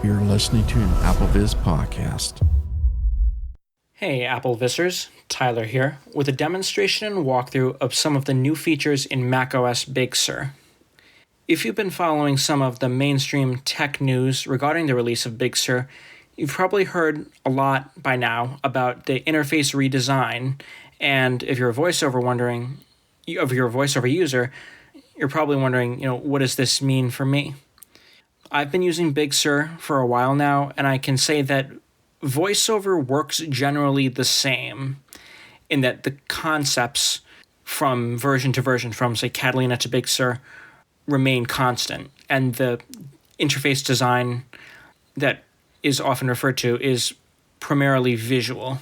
You're listening to an AppleVis podcast. Hey AppleVisers, Tyler here, with a demonstration and walkthrough of some of the new features in macOS Big Sur. If you've been following some of the mainstream tech news regarding the release of Big Sur, you've probably heard a lot by now about the interface redesign, and if you're a voiceover user, you're probably wondering, what does this mean for me? I've been using Big Sur for a while now, and I can say that VoiceOver works generally the same in that the concepts from version to version, from, say, Catalina to Big Sur, remain constant, and the interface design that is often referred to is primarily visual.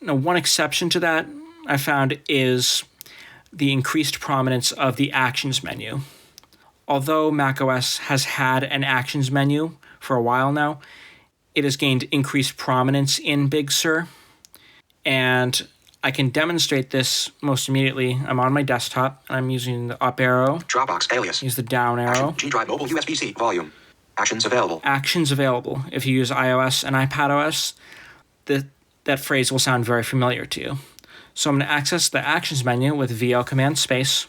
Now, one exception to that I found is the increased prominence of the Actions menu. Although macOS has had an Actions menu for a while now, it has gained increased prominence in Big Sur, and I can demonstrate this most immediately. I'm on my desktop, and I'm using the up arrow. Dropbox alias. Use the down arrow. G drive mobile USB-C volume. Actions available. Actions available. If you use iOS and iPadOS, that phrase will sound very familiar to you. So I'm going to access the Actions menu with VO command space.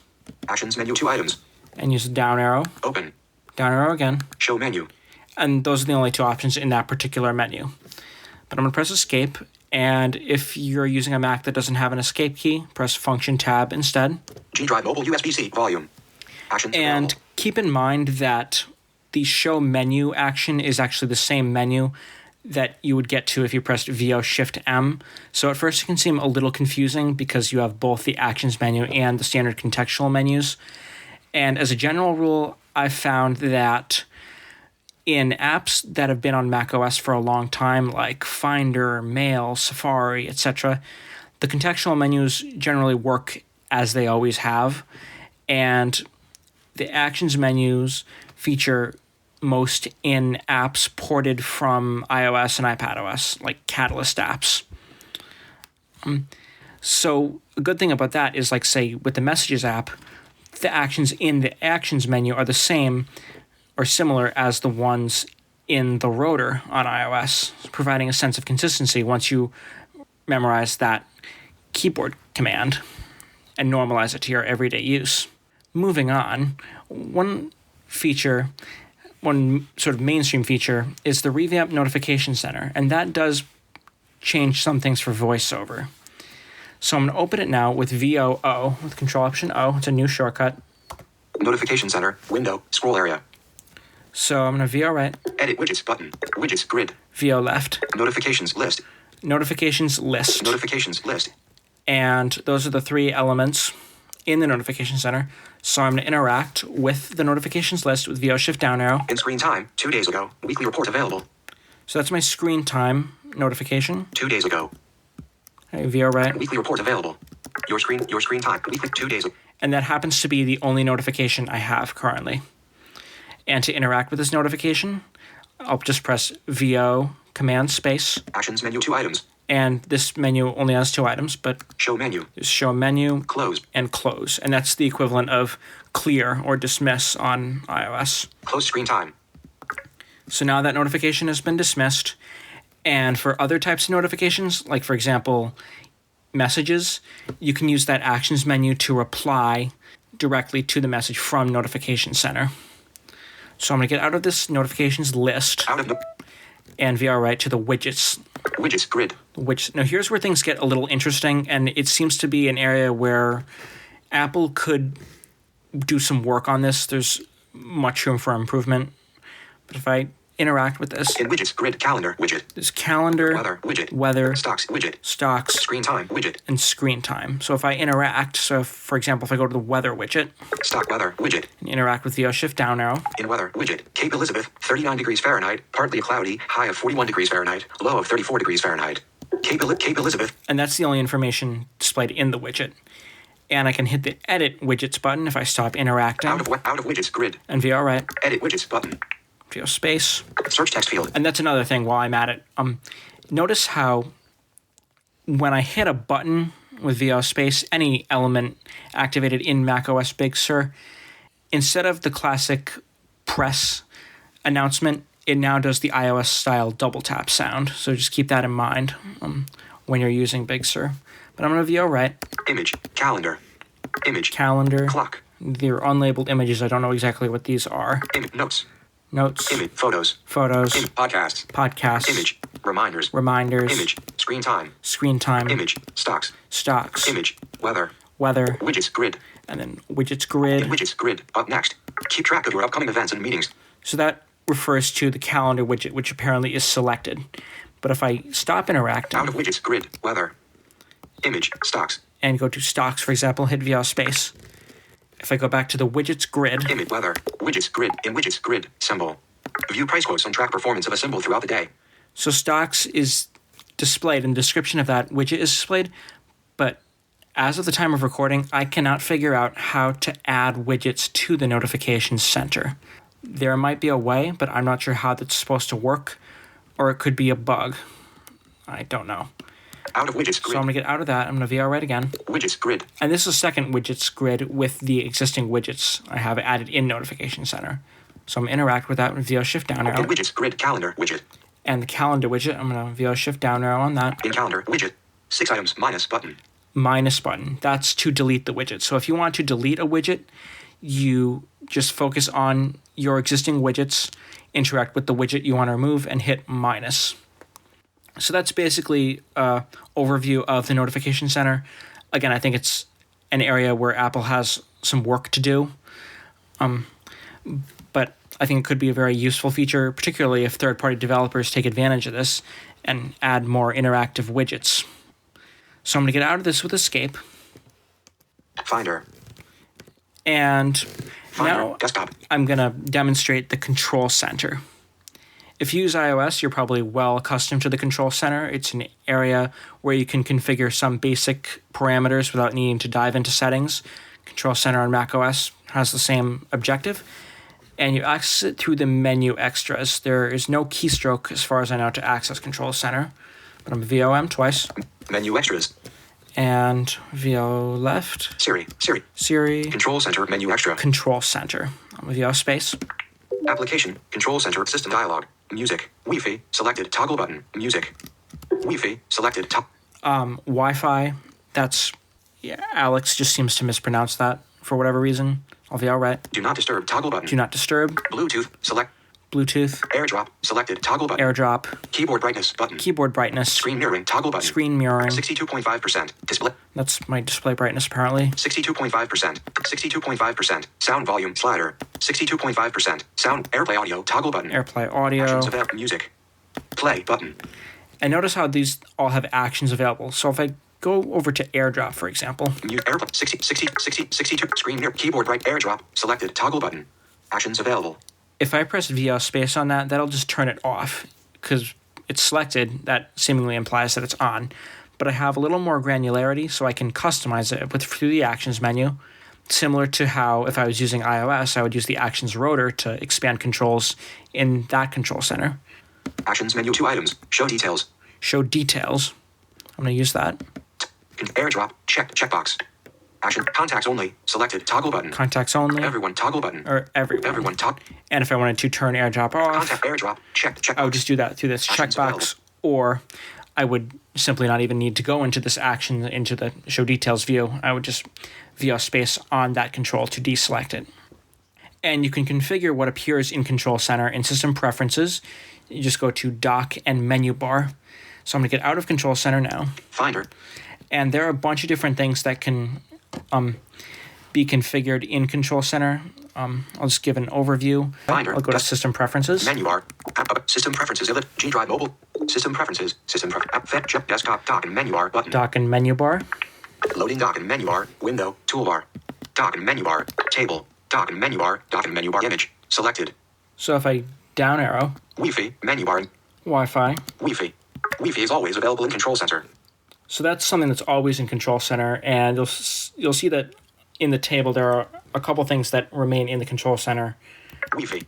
Actions menu 2 items. And use the down arrow. Open. Down arrow again. Show menu. And those are the only two options in that particular menu. But I'm going to press escape, and if you're using a Mac that doesn't have an escape key, press Function Tab instead. G drive mobile USB-C volume. Actions and available. Keep in mind that the Show Menu action is actually the same menu that you would get to if you pressed VO Shift M. So at first it can seem a little confusing because you have both the Actions menu and the standard contextual menus. And as a general rule, I've found that in apps that have been on macOS for a long time, like Finder, Mail, Safari, etc., the contextual menus generally work as they always have, and the Actions menus feature most in apps ported from iOS and iPadOS, like Catalyst apps. So a good thing about that is, like, say, with the Messages app, the actions in the Actions menu are the same or similar as the ones in the rotor on iOS, providing a sense of consistency once you memorize that keyboard command and normalize it to your everyday use. Moving on, one sort of mainstream feature is the revamped notification center, and that does change some things for VoiceOver. So I'm going to open it now with VO-O, with Control-Option-O. It's a new shortcut. Notification center. Window. Scroll area. So I'm going to VO right. Edit widgets button. Widgets grid. VO left. Notifications list. Notifications list. Notifications list. And those are the three elements in the notification center. So I'm going to interact with the notifications list with VO Shift down arrow. In screen time. 2 days ago. Weekly report available. So that's my screen time notification. 2 days ago. Okay, VO right. Weekly report available. Your screen time. Weekly 2 days ago. And that happens to be the only notification I have currently. And to interact with this notification, I'll just press VO command space. Actions menu 2 items. And this menu only has 2 items, but Show menu. there's Show Menu, Close. and Close. And that's the equivalent of clear or dismiss on iOS. Close screen time. So now that notification has been dismissed. And for other types of notifications, like, for example, messages, you can use that Actions menu to reply directly to the message from Notification Center. So I'm going to get out of this notifications list and VO right to the widgets. Widgets grid. Now here's where things get a little interesting, and it seems to be an area where Apple could do some work on this. There's much room for improvement. But if I interact with this. In widgets grid calendar widget. There's calendar, weather, stocks widget, screen time widget, and screen time. So if I interact, for example, if I go to the weather widget, stock weather widget, and interact with the Shift down arrow. In weather widget, Cape Elizabeth, 39 degrees Fahrenheit, partly cloudy, high of 41 degrees Fahrenheit, low of 34 degrees Fahrenheit. Cape Elizabeth. And that's the only information displayed in the widget. And I can hit the Edit Widgets button if I stop interacting. Out of widgets grid. And VO right. Edit widgets button. VO space. Search text field. And that's another thing while I'm at it. Notice how when I hit a button with VO space, any element activated in macOS Big Sur, instead of the classic press announcement, it now does the iOS style double tap sound. So just keep that in mind when you're using Big Sur. But I'm going to VO right. Image. Calendar. Image. Calendar. Clock. They're unlabeled images. I don't know exactly what these are. Notes. Notes. Image. Photos. Photos. Podcasts. Podcasts. Image. Reminders. Reminders. Image. Screen time. Screen time. Image. Stocks. Stocks. Image. Weather. Weather. Widgets. Grid. And then widgets grid. Widgets. Grid. Up next. Keep track of your upcoming events and meetings. So that refers to the calendar widget, which apparently is selected. But if I stop interacting. Out of widgets. Grid. Weather. Image. Stocks. And go to stocks, for example, hit VO space. If I go back to the widgets grid. Image. Weather. Widgets. Grid. In widgets. Grid. Symbol. View price quotes and track performance of a symbol throughout the day. So stocks is displayed and the description of that widget is displayed. But as of the time of recording, I cannot figure out how to add widgets to the notifications center. There might be a way, but I'm not sure how that's supposed to work. Or it could be a bug. I don't know. Out of widgets grid. So I'm going to get out of that. I'm going to VO right again. Widgets grid. And this is the second widgets grid with the existing widgets I have added in Notification Center. So I'm going to interact with that with VO shift down arrow. In widgets grid calendar widget. And the calendar widget, I'm going to VO shift down arrow on that. In calendar widget. 6 items minus button. Minus button. That's to delete the widget. So if you want to delete a widget, you just focus on your existing widgets, interact with the widget you want to remove, and hit minus. So that's basically an overview of the Notification Center. Again, I think it's an area where Apple has some work to do. But I think it could be a very useful feature, particularly if third-party developers take advantage of this and add more interactive widgets. So I'm going to get out of this with escape. Finder. And Finder. now Desktop. I'm going to demonstrate the Control Center. If you use iOS, you're probably well accustomed to the Control Center. It's an area where you can configure some basic parameters without needing to dive into settings. Control Center on macOS has the same objective. And you access it through the menu extras. There is no keystroke, as far as I know, to access Control Center. But I'm VOM twice. Menu extras. And VO left. Siri. Siri. Control center menu extra. Control Center. I'm VO space. Application. Control center system dialog. Music. Wi-Fi. Selected toggle button. Music. Wi-Fi. Selected top. Wi-Fi. That's... Yeah, Alex just seems to mispronounce that for whatever reason. I'll VO right. Do not disturb toggle button. Do not disturb. Bluetooth. Select. Bluetooth. AirDrop. Selected toggle button. AirDrop. Keyboard brightness button. Keyboard brightness. Screen mirroring toggle button. Screen mirroring. 62.5%. Display. That's my display brightness apparently. 62.5%. 62.5%. Sound volume slider. 62.5%. Sound AirPlay audio toggle button. AirPlay audio. Actions available. Music. Play button. And notice how these all have actions available. So if I go over to AirDrop, for example. AirPlay 62. Screen mirror. Keyboard right. AirDrop. Selected toggle button. Actions available. If I press VO space on that, that'll just turn it off. Because it's selected, that seemingly implies that it's on. But I have a little more granularity, so I can customize it through the Actions menu. Similar to how, if I was using iOS, I would use the Actions rotor to expand controls in that Control Center. Actions menu 2 items. Show details. Show details. I'm going to use that. AirDrop. Checkbox. Action. Contacts only. Selected toggle button. Contacts only. Everyone toggle button. Or everyone. Everyone toggle. And if I wanted to turn AirDrop off, Contact AirDrop. Checkbox. I would just do that through this Actions checkbox. available. Or I would simply not even need to go into this action, into the show details view. I would just VO space on that control to deselect it. And you can configure what appears in Control Center in System Preferences. You just go to Dock and Menu Bar. So I'm going to get out of Control Center now. Finder. And there are a bunch of different things that can be configured in Control Center. I'll just give an overview. Finder. I'll go to System Preferences. Menu bar. System preferences. G Drive mobile. System preferences. System preferences. Desktop. Dock and menu bar button. Dock and Menu Bar. Loading dock and menu bar. Window. Toolbar. Dock and menu bar. Table. Dock and menu bar. Dock and menu bar. Image. Selected. So if I down arrow. Wi-Fi. Menu bar. Wi-Fi. Wi-Fi. Wi-Fi is always available in Control Center. So that's something that's always in Control Center, and you'll see that in the table there are a couple things that remain in the Control Center Wi-Fi.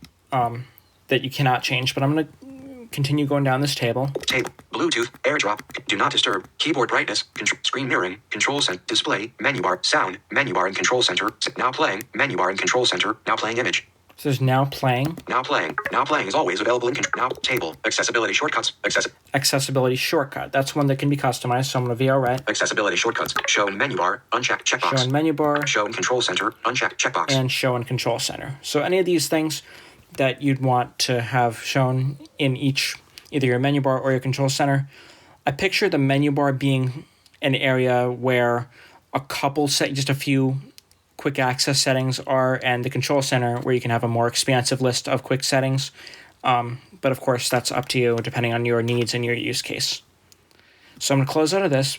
that you cannot change. But I'm going to continue going down this table. Table. Bluetooth. AirDrop. Do not disturb. Keyboard brightness. Screen mirroring. Control center. Display. Menu bar. Sound. Menu bar in Control Center. Now playing. Menu bar in Control Center. Now playing image. So there's now playing. Now playing. Now playing is always available in now table. Accessibility shortcuts. Accessibility shortcut. That's one that can be customized. So I'm going to VO right. Accessibility shortcuts. Show in menu bar. Unchecked checkbox. Show in menu bar. Show in control center. Unchecked checkbox. And show in control center. So any of these things that you'd want to have shown in either your menu bar or your control center. I picture the menu bar being an area where just a few quick access settings are, and the control center where you can have a more expansive list of quick settings. But of course, that's up to you depending on your needs and your use case. So I'm going to close out of this.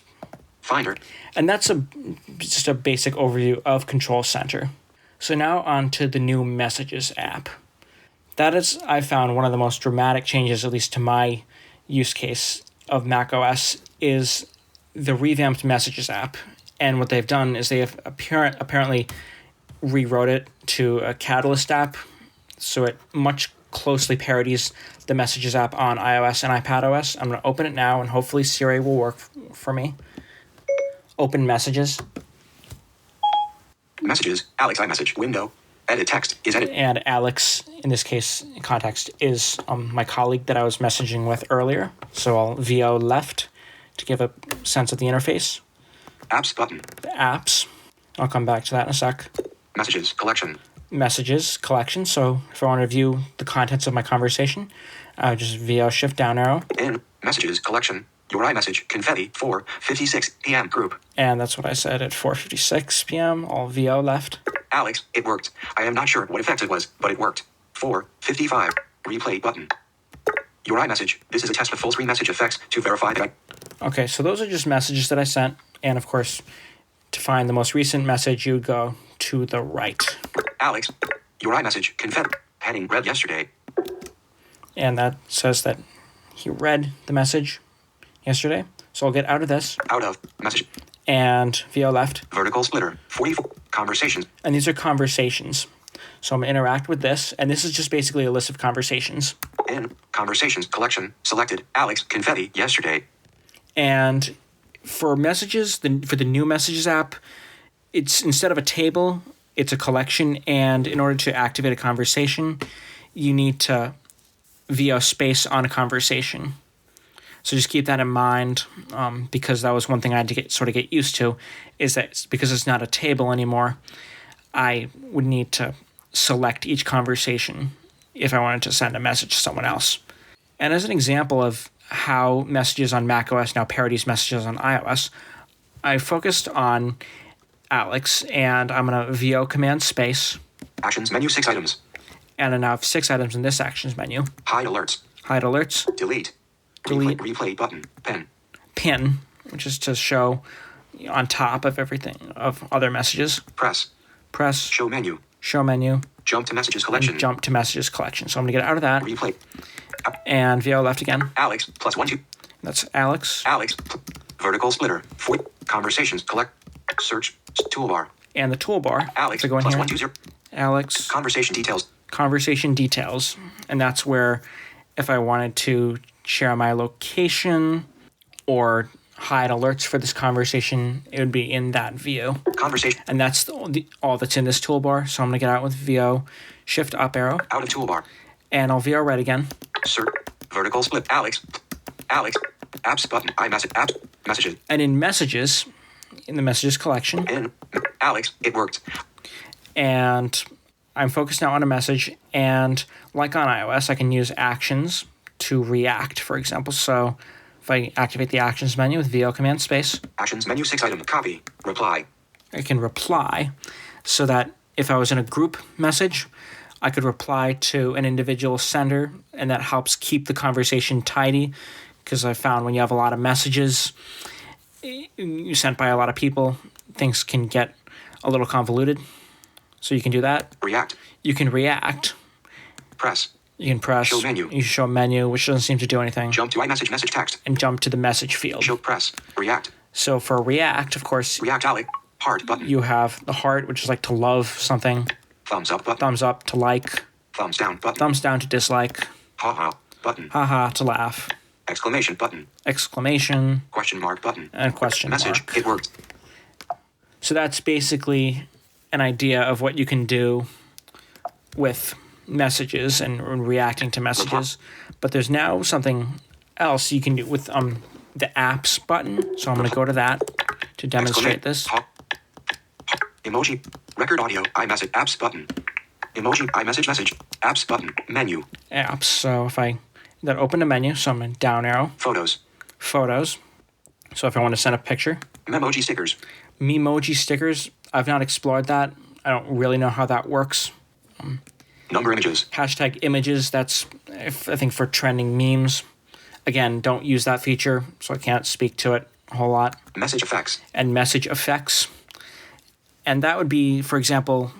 Finder. And that's just a basic overview of Control Center. So now on to the new Messages app. That is, I found, one of the most dramatic changes, at least to my use case of macOS, is the revamped Messages app. And what they've done is they have apparently rewrote it to a Catalyst app, so it much closely parodies the Messages app on iOS and iPadOS. I'm going to open it now, and hopefully Siri will work for me. Open Messages. Messages. Alex iMessage. Window. Edit text. Is edit. And Alex, in this case, context, is my colleague that I was messaging with earlier. So I'll VO left to give a sense of the interface. Apps button. The apps. I'll come back to that in a sec. Messages collection. Messages collection. So if I want to view the contents of my conversation, I would just VO shift down arrow. In messages collection. Your iMessage confetti 4:56 p.m. group. And that's what I said at 4:56 p.m. I'll VO left. Alex, it worked. I am not sure what effect it was, but it worked. 4:55. Replay button. Your iMessage. This is a test with full screen message effects to verify that Okay, so those are just messages that I sent. And of course, to find the most recent message, you would go to the right. Alex, your iMessage confetti. Heading read yesterday. And that says that he read the message yesterday. So I'll get out of this. Out of message. And VO left. Vertical splitter. 44. Conversations. And these are conversations. So I'm going to interact with this. And this is just basically a list of conversations. In conversations collection. Selected. Alex confetti yesterday. And for messages, for the new Messages app, it's instead of a table, it's a collection. And in order to activate a conversation, you need to VO space on a conversation. So just keep that in mind, because that was one thing I had to get used to, is that because it's not a table anymore, I would need to select each conversation if I wanted to send a message to someone else. And as an example of how Messages on macOS now parodies Messages on iOS, I focused on Alex, and I'm going to VO command space. Actions menu 6 items. And I now have 6 items in this actions menu. Hide alerts. Hide alerts. Delete. Replay button. Pin. Pin, which is to show on top of everything, of other messages. Press. Show menu. Show menu. Jump to messages collection. Jump to messages collection. So I'm going to get out of that. Replay. And VO left again. Alex +1 2. That's Alex. Vertical splitter. 4. Conversations collect. Search toolbar. And the toolbar. Alex so go in here. 1 2 0. Alex. Conversation details. Conversation details. And that's where if I wanted to share my location or hide alerts for this conversation, it would be in that view. Conversation. And that's all that's in this toolbar. So I'm going to get out with VO, shift up arrow. Out of toolbar. And I'll VO right again. Search. Vertical split. Alex. Apps button. iMessage. Apps. Messages. And in messages, in the messages collection. In Alex, it worked. And I'm focused now on a message. And like on iOS, I can use actions to react, for example. So if I activate the actions menu with VO command space. Actions menu 6 item. Copy. Reply. I can reply so that if I was in a group message, I could reply to an individual sender, and that helps keep the conversation tidy, because I found when you have a lot of messages you sent by a lot of people, things can get a little convoluted. So you can do that. React. You can react. Press. You can press. Show menu. You show menu, which doesn't seem to do anything. Jump to iMessage message text. And jump to the message field. Show press. React. So for react, of course. React Alex. Heart button. You have the heart, which is like to love something. Thumbs up button. Thumbs up to like. Thumbs down button. Thumbs down to dislike. Haha button. Haha to laugh. Exclamation button. Exclamation. Question mark button. And question message. Mark. It worked. So that's basically an idea of what you can do with messages and reacting to messages. But there's now something else you can do with the apps button. So I'm going to go to that to demonstrate this. Emoji. Record audio. iMessage. Apps button. Emoji. iMessage message. Apps button. Menu. Apps. So if I that open a menu, so I'm in down arrow. Photos. Photos. So if I want to send a picture. Memoji stickers. Memoji stickers. I've not explored that. I don't really know how that works. Number images. Hashtag images. That's, I think, for trending memes. Again, don't use that feature, so I can't speak to it a whole lot. Message effects. And message effects. And that would be, for example,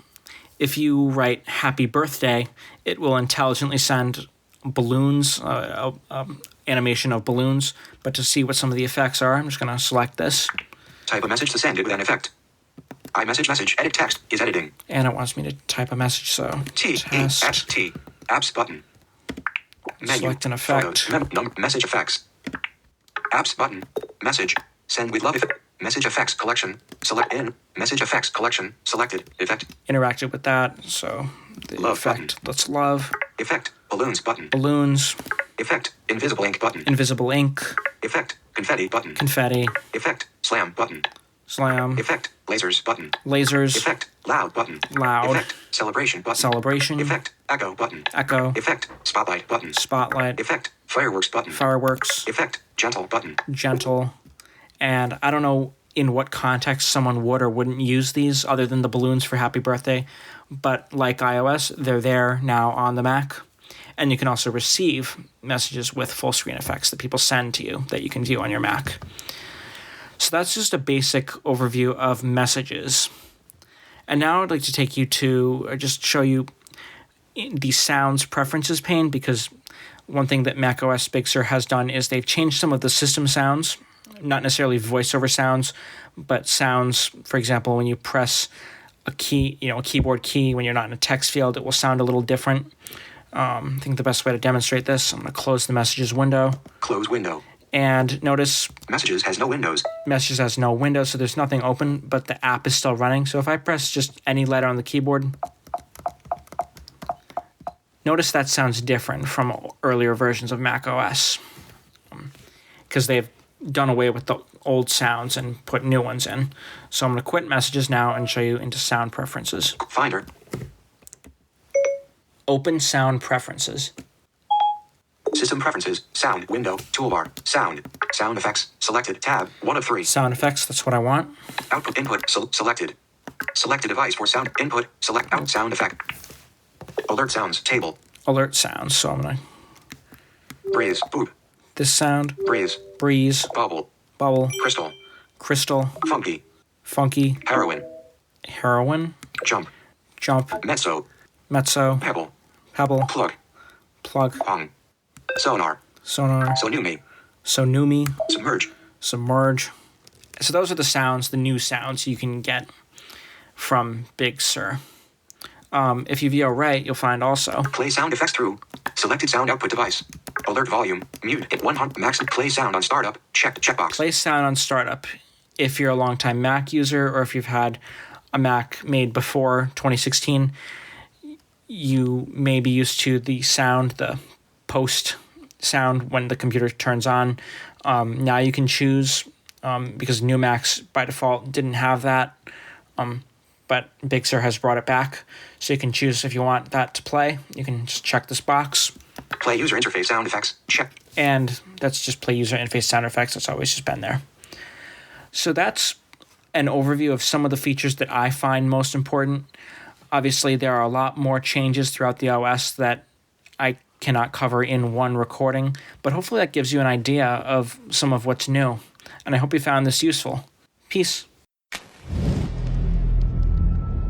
if you write happy birthday, it will intelligently send balloons, animation of balloons. But to see what some of the effects are, I'm just going to select this. Type a message to send it with an effect. iMessage message. Edit text is editing. And it wants me to type a message, so Test. T. Apps button. Menu. Select an effect. Photos. Message effects. Apps button. Message. Send with love effect. Message effects collection. Select in. Message effects collection. Selected. Effect. Interacted with that, so the Love effect. button. Let's love. Effect. Balloons button. Balloons. Effect. Invisible ink button. Invisible ink. Effect. Confetti button. Confetti. Effect. Slam button. Slam. Effect. Lasers button. Lasers. Effect. Loud button. Loud. Effect. Celebration button. Celebration. Effect. Echo button. Echo. Effect. Spotlight button. Spotlight. Effect. Fireworks button. Fireworks. Effect. Gentle button. Gentle. And I don't know in what context someone would or wouldn't use these other than the balloons for happy birthday. But like iOS, they're there now on the Mac. And you can also receive messages with full screen effects that people send to you that you can view on your Mac. So that's just a basic overview of messages. And now I'd like to take you to just show you the sounds preferences pane, because one thing that macOS Big Sur has done is they've changed some of the system sounds, not necessarily voiceover sounds, but sounds, for example, when you press a key, a keyboard key, when you're not in a text field, it will sound a little different. I think the best way to demonstrate this, I'm going to close the messages window. Close window. And notice Messages has no windows. Messages has no window, so there's nothing open, but the app is still running. So if I press just any letter on the keyboard, notice that sounds different from earlier versions of macOS, because they've done away with the old sounds and put new ones in. So I'm going to quit messages now and show you into sound preferences. Finder. Open sound preferences. System preferences. Sound. Window. Toolbar. Sound. Sound effects. Selected. Tab. 1 of 3. Sound effects, that's what I want. Output input. Selected. Select a device for sound input. Select out sound effect. Alert sounds. Table. Alert sounds, so I'm going to... Breeze. Boop. This sound. Breeze. Breeze. Bubble. Bubble. Crystal. Crystal. Funky. Funky. Heroin. Heroin. Jump. Jump. Mezzo. Mezzo. Pebble. Pebble. Plug. Plug. Pong. Sonar. Sonar. Sonumi. Sonumi. Submerge. Submerge. So those are the sounds, the new sounds you can get from Big Sur. If you view right, you'll find also Play sound effects through. Selected sound output device. Alert volume. Mute. Hit 100. Max. Play sound on startup. Checkbox. play sound on startup. If you're a longtime Mac user or if you've had a Mac made before 2016, you may be used to the sound, the post sound when the computer turns on. Now you can choose, because new Macs by default didn't have that, but Big Sur has brought it back. So you can choose if you want that to play. You can just check this box. Play user interface sound effects. Check. And that's just play user interface sound effects. That's always just been there. So that's an overview of some of the features that I find most important. Obviously, there are a lot more changes throughout the OS that I cannot cover in one recording, but hopefully that gives you an idea of some of what's new. And I hope you found this useful. Peace.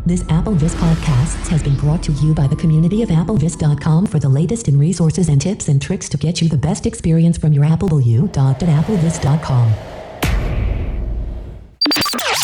This AppleVis podcast has been brought to you by the community of AppleVis.com for the latest in resources and tips and tricks to get you the best experience from your Apple. www.applevis.com.